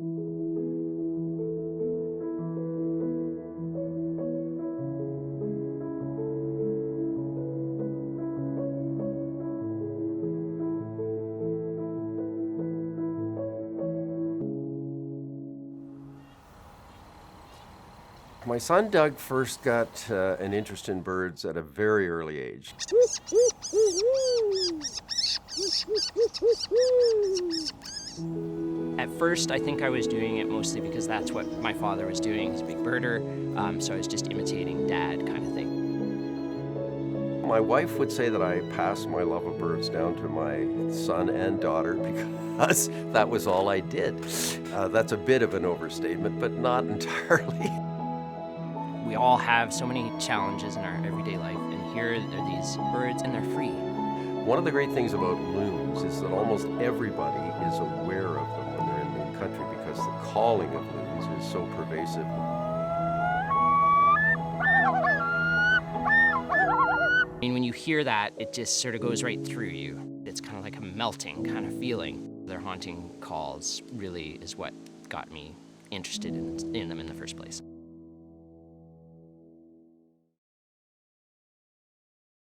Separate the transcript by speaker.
Speaker 1: My son Doug first got an interest in birds at a very early age.
Speaker 2: At first, I think I was doing it mostly because that's what my father was doing. He's a big birder, so I was just imitating dad kind of thing.
Speaker 1: My wife would say that I passed my love of birds down to my son and daughter because that was all I did. That's a bit of an overstatement, but not entirely.
Speaker 2: We all have so many challenges in our everyday life, and here are these birds, and they're free.
Speaker 1: One of the great things about loons is that almost everybody is aware of them when they're in loon country because the calling of loons is so pervasive.
Speaker 2: I mean, when you hear that, it just sort of goes right through you. It's kind of like a melting kind of feeling. Their haunting calls really is what got me interested in them in the first place.